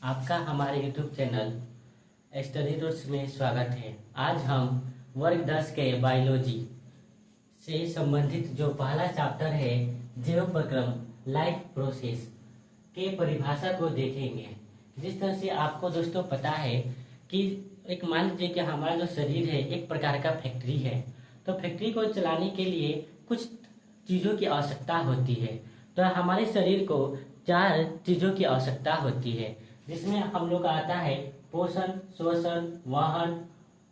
आपका हमारे YouTube channel study roots में स्वागत है। आज हम वर्ग 10 के बायोलॉजी से संबंधित जो पहला चैप्टर है जैव प्रक्रम लाइफ प्रोसेस के परिभाषा को देखेंगे। जिस तरह से आपको दोस्तों पता है कि एक मान लीजिए कि हमारा जो शरीर है एक प्रकार का फैक्ट्री है, तो फैक्ट्री को चलाने के लिए कुछ चीज़ों की आवश्यकता होती है। तो हमारे शरीर को 4 चीज़ों की आवश्यकता होती है, जिसमें हम लोग आता है पोषण, श्वसन, वाहन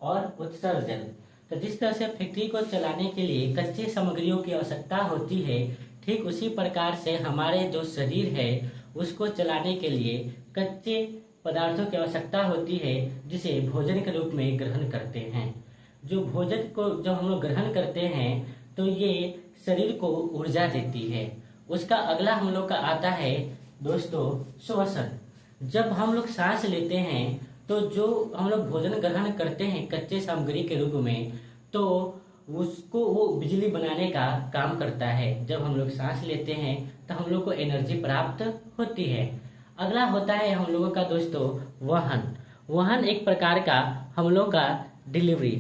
और उत्सर्जन। तो जिस तरह से फैक्ट्री को चलाने के लिए कच्चे सामग्रियों की आवश्यकता होती है, ठीक उसी प्रकार से हमारे जो शरीर है उसको चलाने के लिए कच्चे पदार्थों की आवश्यकता होती है, जिसे भोजन के रूप में ग्रहण करते हैं। जो भोजन को जब हम लोग ग्रहण करते हैं तो ये शरीर को ऊर्जा देती है। उसका अगला हम लोग का आता है दोस्तों श्वसन। जब हम लोग सांस लेते हैं तो जो हम लोग भोजन ग्रहण करते हैं कच्चे सामग्री के रूप में, तो उसको वो बिजली बनाने का काम करता है। जब हम लोग सांस लेते हैं तो हम लोग को एनर्जी प्राप्त होती है। अगला होता है हम लोगों का दोस्तों वाहन। वाहन एक प्रकार का हम लोग का डिलीवरी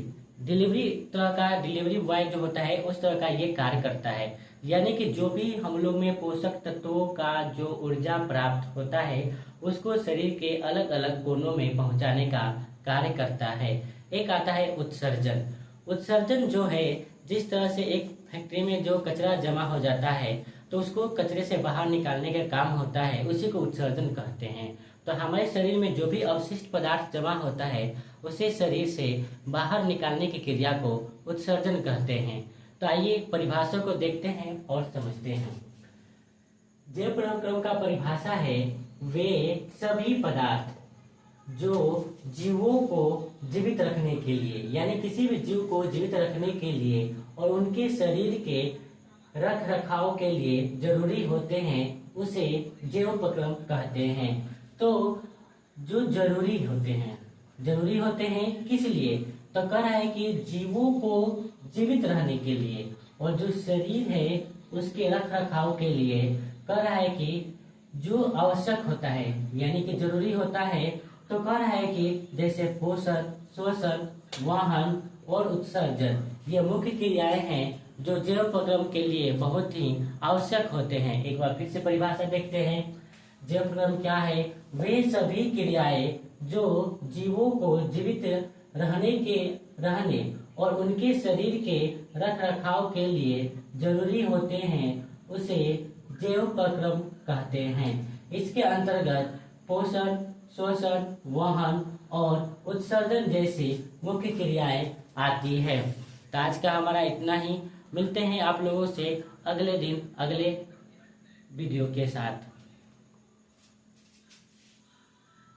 बॉय जो होता है उस तरह का ये कार्य करता है। यानी कि जो भी हम लोग में पोषक तत्वों का जो ऊर्जा प्राप्त होता है उसको शरीर के अलग अलग कोनों में पहुंचाने का कार्य करता है। एक आता है उत्सर्जन। उत्सर्जन जो है, जिस तरह से एक फैक्ट्री में जो कचरा जमा हो जाता है तो उसको कचरे से बाहर निकालने का काम होता है, उसी को उत्सर्जन कहते हैं। तो हमारे शरीर में जो भी अवशिष्ट पदार्थ जमा होता है उसे शरीर से बाहर निकालने की क्रिया को उत्सर्जन कहते हैं। तो आइए परिभाषा को देखते हैं और समझते हैं। जैव प्रक्रम का परिभाषा है वे सभी पदार्थ जो जीवों को जीवित रखने के लिए, यानी किसी भी जीव को जीवित रखने के लिए और उनके शरीर के रख रखाव के लिए जरूरी होते हैं, उसे जैव प्रक्रम कहते हैं। तो जो जरूरी होते हैं किस लिए? तो कह रहा है कि जीवों को जीवित रहने के लिए और जो शरीर है उसके रख रखाव के लिए कह रहा है कि जो आवश्यक होता है यानी कि जरूरी होता है। तो कह रहा है कि जैसे पोषण, श्वसन, वाहन और उत्सर्जन ये मुख्य क्रियाएं हैं जो जैव प्रक्रम के लिए बहुत ही आवश्यक होते हैं। एक बार फिर से परिभाषा देखते हैं। जैव प्रक्रम क्या है? वे सभी क्रियाएं जो जीवों को जीवित रहने और उनके शरीर के रख रखाव के लिए जरूरी होते हैं, उसे जैव प्रक्रम कहते हैं। इसके अंतर्गत पोषण, श्वसन, वाहन और उत्सर्जन जैसी मुख्य क्रियाएं आती है। तो आज का हमारा इतना ही। मिलते हैं आप लोगों से अगले दिन अगले वीडियो के साथ।